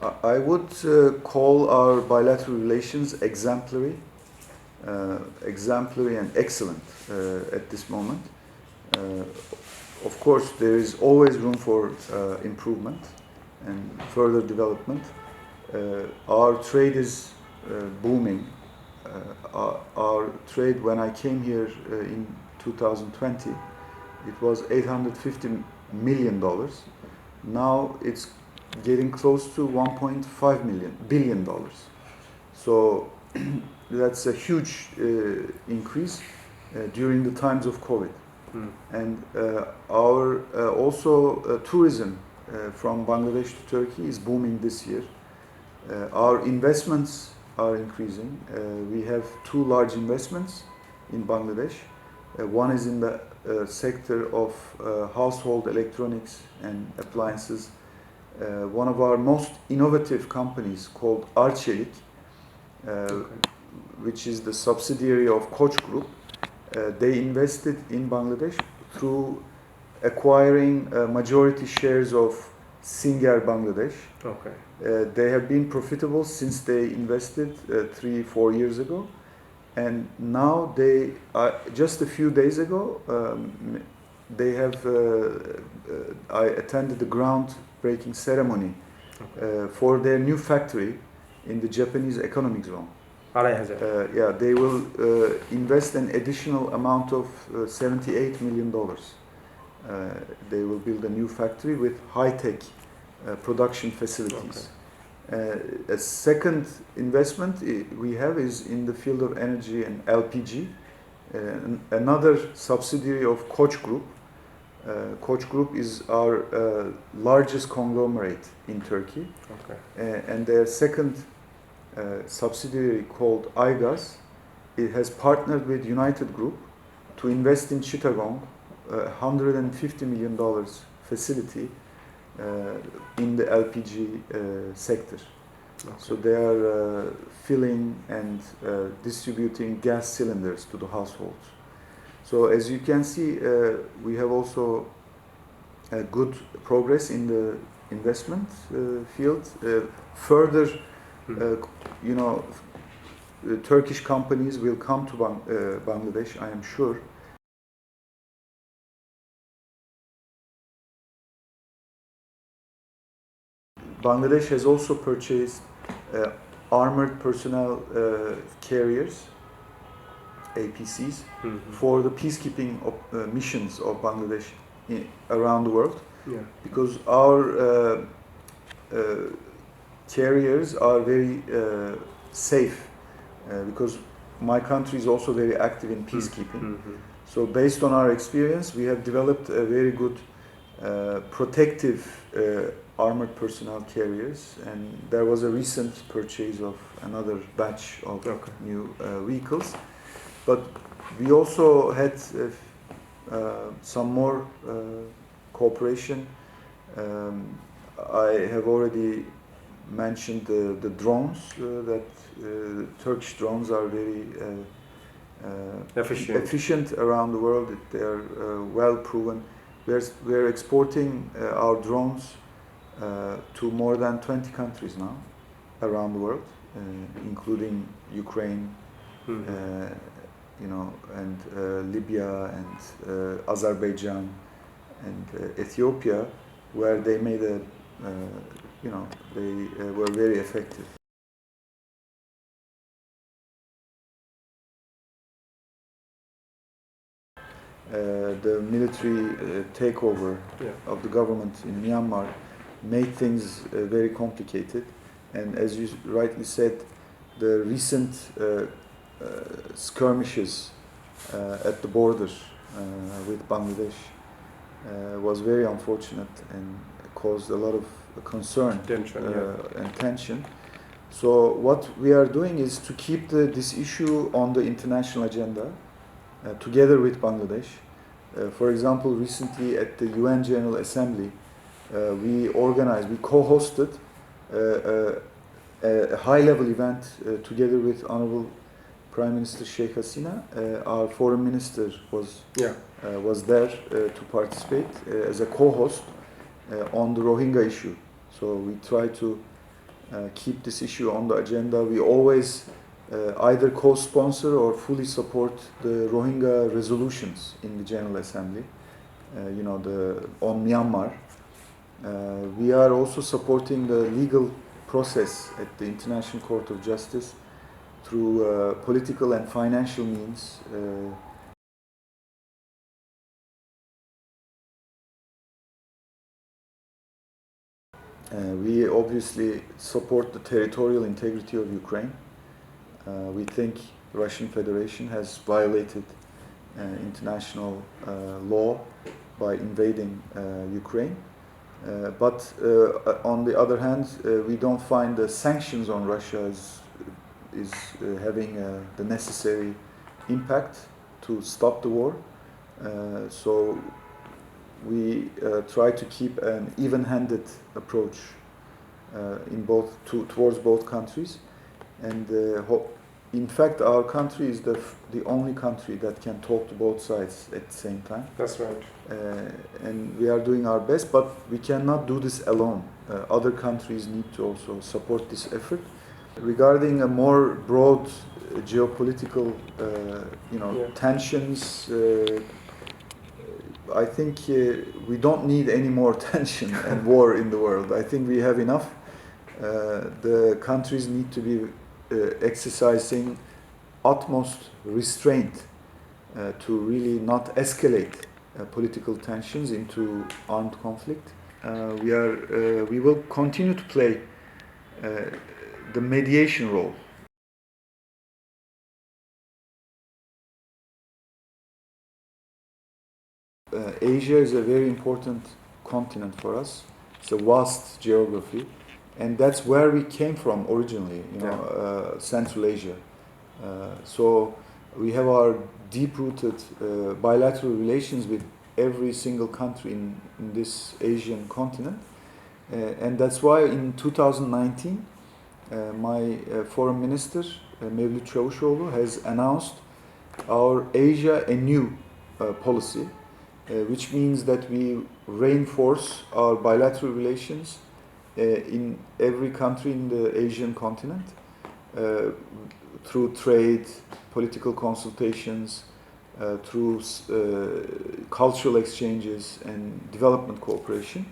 I would call our bilateral relations exemplary and excellent at this moment. Of course, there is always room for improvement and further development. Our trade is booming. Our trade, when I came here in 2020, it was $850 million. Now it's getting close to $1.5 billion. So that's a huge increase during the times of COVID. And our tourism from Bangladesh to Turkey is booming this year. Our investments are increasing. We have two large investments in Bangladesh. One is in the sector of household electronics and appliances. One of our most innovative companies called Arçelik, which is the subsidiary of Koç Group, they invested in Bangladesh through acquiring majority shares of Singer Bangladesh. They have been profitable since they invested 3-4 years ago, and now they just a few days ago they have I attended the groundbreaking ceremony for their new factory in the Japanese economic zone. Yeah, they will invest an additional amount of $78 million. They will build a new factory with high-tech production facilities. A second investment we have is in the field of energy and LPG. Another subsidiary of Koç Group. Koç Group is our largest conglomerate in Turkey. And their second subsidiary called Aygaz, it has partnered with United Group to invest in Chittagong, $150 million facility in the LPG sector. So they are filling and distributing gas cylinders to the households. So as you can see, we have also good progress in the investment field. Further, Turkish companies will come to Bangladesh, I am sure. Bangladesh has also purchased armored personnel carriers, APCs, for the peacekeeping missions of Bangladesh around the world. Because our carriers are very safe, because my country is also very active in peacekeeping. So based on our experience, we have developed a very good protective armored personnel carriers, and there was a recent purchase of another batch of new vehicles. But we also had some more cooperation. I have already mentioned the drones, that Turkish drones are very efficient around the world. They are well proven. We're exporting our drones to more than 20 countries now around the world, including Ukraine, and Libya and Azerbaijan and Ethiopia, where they made they were very effective. The military takeover of the government in Myanmar made things very complicated, and as you rightly said, the recent skirmishes at the border with Bangladesh was very unfortunate and caused a lot of concern and tension. So what we are doing is to keep this issue on the international agenda together with Bangladesh. For example, recently at the UN General Assembly, we co-hosted a high-level event together with Honorable Prime Minister Sheikh Hasina. Our foreign minister was there to participate as a co-host on the Rohingya issue. So we try to keep this issue on the agenda. We always either co-sponsor or fully support the Rohingya resolutions in the General Assembly, on Myanmar. We are also supporting the legal process at the International Court of Justice through political and financial means. We obviously support the territorial integrity of Ukraine. We think the Russian Federation has violated international law by invading Ukraine. But on the other hand, we don't find the sanctions on Russia is having the necessary impact to stop the war. So we try to keep an even-handed approach towards both countries, and in fact our country is the only country that can talk to both sides at the same time. That's right. And we are doing our best, but we cannot do this alone. Other countries need to also support this effort. Regarding a more broad geopolitical tensions, I think we don't need any more tension and war in the world. I think we have enough. The countries need to be exercising utmost restraint to really not escalate political tensions into armed conflict. We will continue to play the mediation role. Asia is a very important continent for us. It's a vast geography, and that's where we came from originally, Central Asia. So we have our deep-rooted bilateral relations with every single country in this Asian continent. And that's why in 2019, my foreign minister, Mevlüt Çavuşoğlu, has announced our Asia Anew policy, which means that we reinforce our bilateral relations in every country in the Asian continent through trade, political consultations, through cultural exchanges and development cooperation.